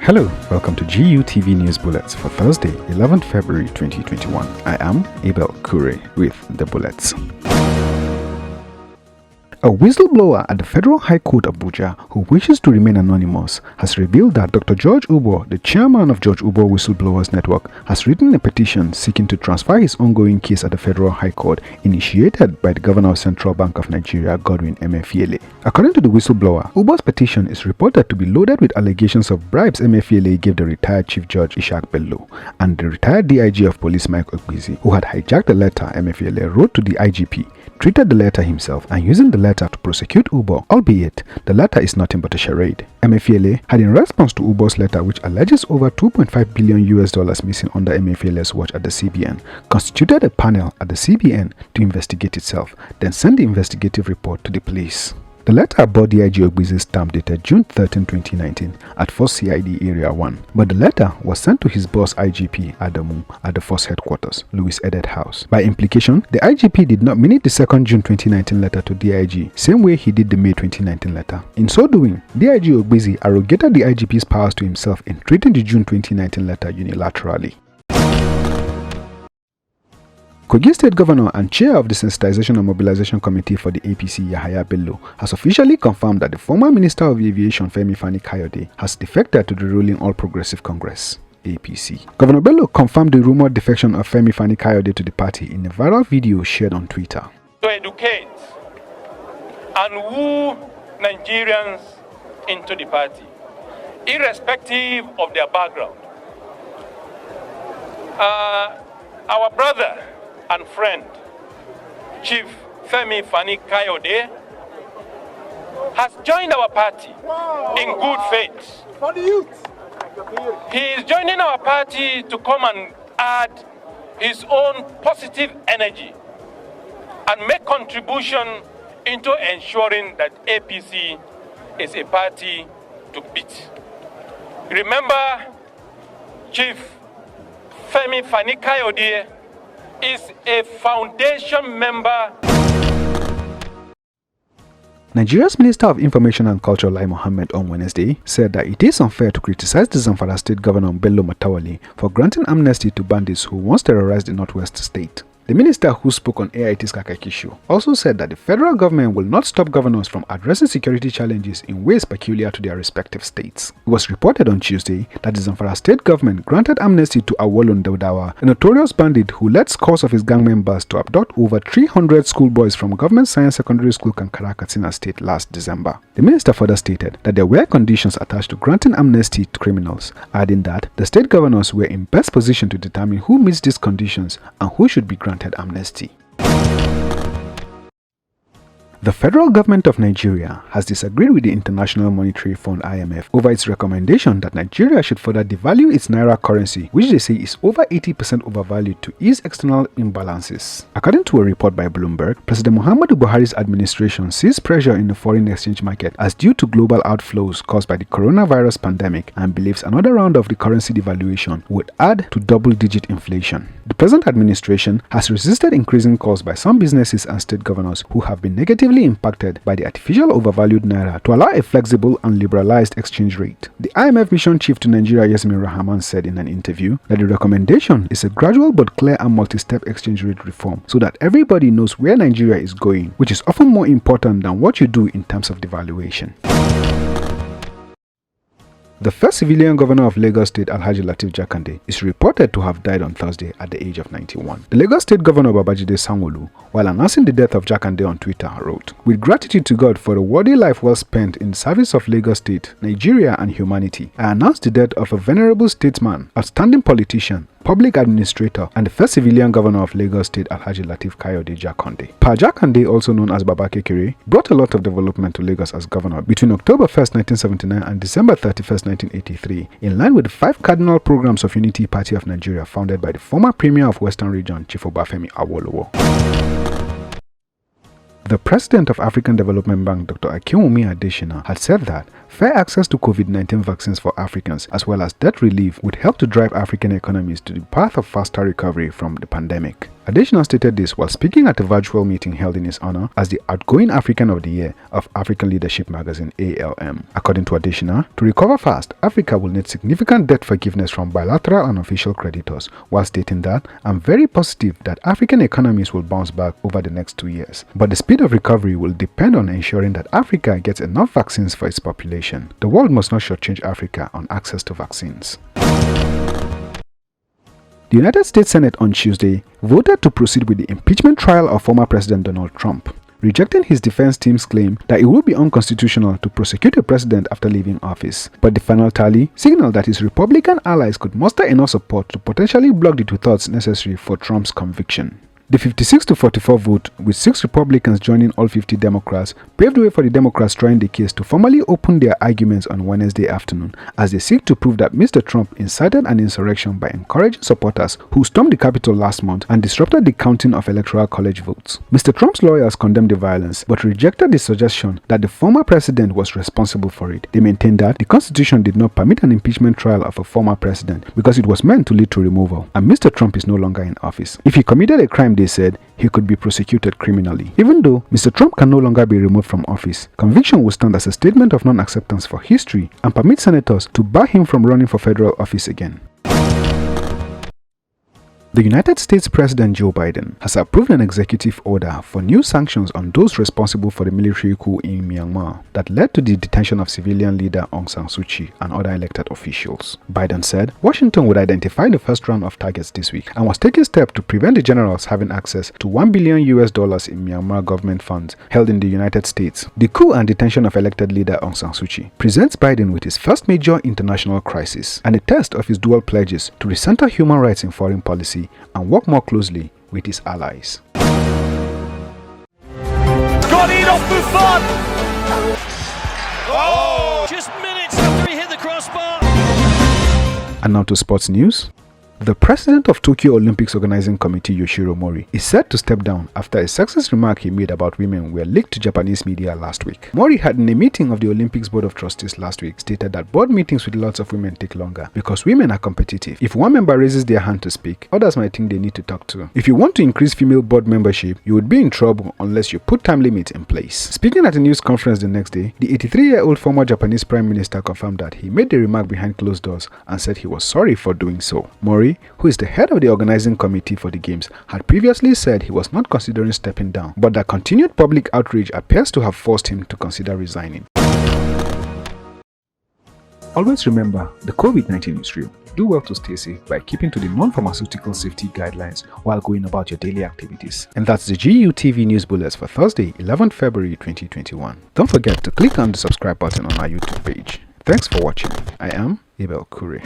Hello, welcome to GUTV News Bullets for Thursday, 11th February 2021. I am Abel Kure with the bullets. A whistleblower at the Federal High Court Abuja who wishes to remain anonymous has revealed that Dr. George Ubo, the chairman of George Ubo Whistleblowers Network, has written a petition seeking to transfer his ongoing case at the Federal High Court initiated by the Governor of Central Bank of Nigeria, Godwin Emefiele. According to the whistleblower, Ubo's petition is reported to be loaded with allegations of bribes Emefiele gave the retired Chief Judge Ishaq Bello and the retired DIG of Police Mike Ogbizi, who had hijacked the letter Emefiele wrote to the IGP, treated the letter himself and using the letter to prosecute Ubo, albeit the letter is nothing but a charade. Emefiele had, in response to Ubo's letter which alleges over $2.5 billion missing under Emefiele's watch at the CBN, constituted a panel at the CBN to investigate itself, then sent the investigative report to the police. The letter bore DIG Ogbizi's stamp dated June 13, 2019 at Force CID Area 1, but the letter was sent to his boss IGP Adamu at the Force headquarters, Louis Edet House. By implication, the IGP did not minute the 2nd June 2019 letter to DIG, same way he did the May 2019 letter. In so doing, DIG Ogbizi arrogated the IGP's powers to himself in treating the June 2019 letter unilaterally. Kogi State Governor and Chair of the Sensitization and Mobilization Committee for the APC, Yahaya Bello, has officially confirmed that the former Minister of Aviation, Fani-Kayode, has defected to the ruling All Progressive Congress, APC. Governor Bello confirmed the rumored defection of Fani-Kayode to the party in a viral video shared on Twitter. To educate and woo Nigerians into the party, irrespective of their background. Our brother and friend, Chief Fani-Kayode, has joined our party in good faith. For the youth. He is joining our party to come and add his own positive energy and make contribution into ensuring that APC is a party to beat. Remember, Chief Fani-Kayode is a foundation member. Nigeria's Minister of Information and Culture, Lai Mohammed, on Wednesday said that it is unfair to criticize the Zamfara State Governor Bello Matawalle for granting amnesty to bandits who once terrorized the Northwest State. The minister, who spoke on AIT's Kakakishu, also said that the federal government will not stop governors from addressing security challenges in ways peculiar to their respective states. It was reported on Tuesday that the Zamfara state government granted amnesty to Awolun Daudawa, a notorious bandit who led scores of his gang members to abduct over 300 schoolboys from Government Science Secondary School Kankara, Katsina State last December. The minister further stated that there were conditions attached to granting amnesty to criminals, adding that the state governors were in best position to determine who meets these conditions and who should be granted amnesty. The federal government of Nigeria has disagreed with the International Monetary Fund (IMF) over its recommendation that Nigeria should further devalue its naira currency, which they say is over 80% overvalued, to ease external imbalances. According to a report by Bloomberg, President Muhammadu Buhari's administration sees pressure in the foreign exchange market as due to global outflows caused by the coronavirus pandemic and believes another round of the currency devaluation would add to double-digit inflation. The present administration has resisted increasing costs by some businesses and state governors who have been negatively impacted by the artificial overvalued naira to allow a flexible and liberalized exchange rate. The IMF mission chief to Nigeria, Yasmin Rahman, said in an interview that the recommendation is a gradual but clear and multi-step exchange rate reform so that everybody knows where Nigeria is going, which is often more important than what you do in terms of devaluation. The first civilian governor of Lagos State, Alhaji Lateef Jakande, is reported to have died on Thursday at the age of 91. The Lagos State Governor Babajide Sanwo-Olu, while announcing the death of Jakande on Twitter, wrote, "With gratitude to God for a worthy life well spent in service of Lagos State, Nigeria and humanity, I announce the death of a venerable statesman, outstanding politician, public administrator, and the first civilian governor of Lagos State, Alhaji Lateef Kayode Jakande. Pa Jakande, also known as Baba Kekere, brought a lot of development to Lagos as governor between October 1st, 1979 and December 31st, 1983, in line with the 5 cardinal programs of Unity Party of Nigeria founded by the former Premier of Western Region, Chief Obafemi Awolowo. The president of African Development Bank, Dr. Akinwumi Adesina, had said that fair access to COVID-19 vaccines for Africans as well as debt relief would help to drive African economies to the path of faster recovery from the pandemic. Adesina stated this while speaking at a virtual meeting held in his honor as the outgoing African of the Year of African Leadership magazine ALM. According to Adesina, to recover fast, Africa will need significant debt forgiveness from bilateral and official creditors, while stating that, "I'm very positive that African economies will bounce back over the next 2 years. But the speed of recovery will depend on ensuring that Africa gets enough vaccines for its population. The world must not shortchange Africa on access to vaccines." The United States Senate on Tuesday voted to proceed with the impeachment trial of former President Donald Trump, rejecting his defense team's claim that it would be unconstitutional to prosecute a president after leaving office. But the final tally signaled that his Republican allies could muster enough support to potentially block the 2 thirds necessary for Trump's conviction. The 56-44 vote, with 6 Republicans joining all 50 Democrats, paved way for the Democrats trying the case to formally open their arguments on Wednesday afternoon as they seek to prove that Mr. Trump incited an insurrection by encouraging supporters who stormed the Capitol last month and disrupted the counting of Electoral College votes. Mr. Trump's lawyers condemned the violence but rejected the suggestion that the former president was responsible for it. They maintained that the Constitution did not permit an impeachment trial of a former president because it was meant to lead to removal, and Mr. Trump is no longer in office. If he committed a crime, they said, he could be prosecuted criminally. Even though Mr. Trump can no longer be removed from office, conviction will stand as a statement of non-acceptance for history and permit senators to bar him from running for federal office again. The United States President Joe Biden has approved an executive order for new sanctions on those responsible for the military coup in Myanmar that led to the detention of civilian leader Aung San Suu Kyi and other elected officials. Biden said Washington would identify the first round of targets this week and was taking steps to prevent the generals having access to $1 billion in Myanmar government funds held in the United States. The coup and detention of elected leader Aung San Suu Kyi presents Biden with his first major international crisis and a test of his dual pledges to recenter human rights in foreign policy and work more closely with his allies. Got it off Buffon! Oh! Just minutes after he hit the crossbar. And now to sports news. The president of Tokyo Olympics Organizing Committee, Yoshiro Mori, is set to step down after a sexist remark he made about women were leaked to Japanese media last week. Mori had in a meeting of the Olympics Board of Trustees last week stated that board meetings with lots of women take longer because women are competitive. If one member raises their hand to speak, others might think they need to talk too. If you want to increase female board membership, you would be in trouble unless you put time limits in place. Speaking at a news conference the next day, the 83-year-old former Japanese Prime Minister confirmed that he made the remark behind closed doors and said he was sorry for doing so. Mori, who is the head of the organizing committee for the games, had previously said he was not considering stepping down, but that continued public outrage appears to have forced him to consider resigning. Always remember, the COVID-19 is real. Do well to stay safe by keeping to the non-pharmaceutical safety guidelines while going about your daily activities. And that's the GUTV News Bullets for Thursday, 11th February 2021. Don't forget to click on the subscribe button on our YouTube page. Thanks for watching. I am Abel Kure.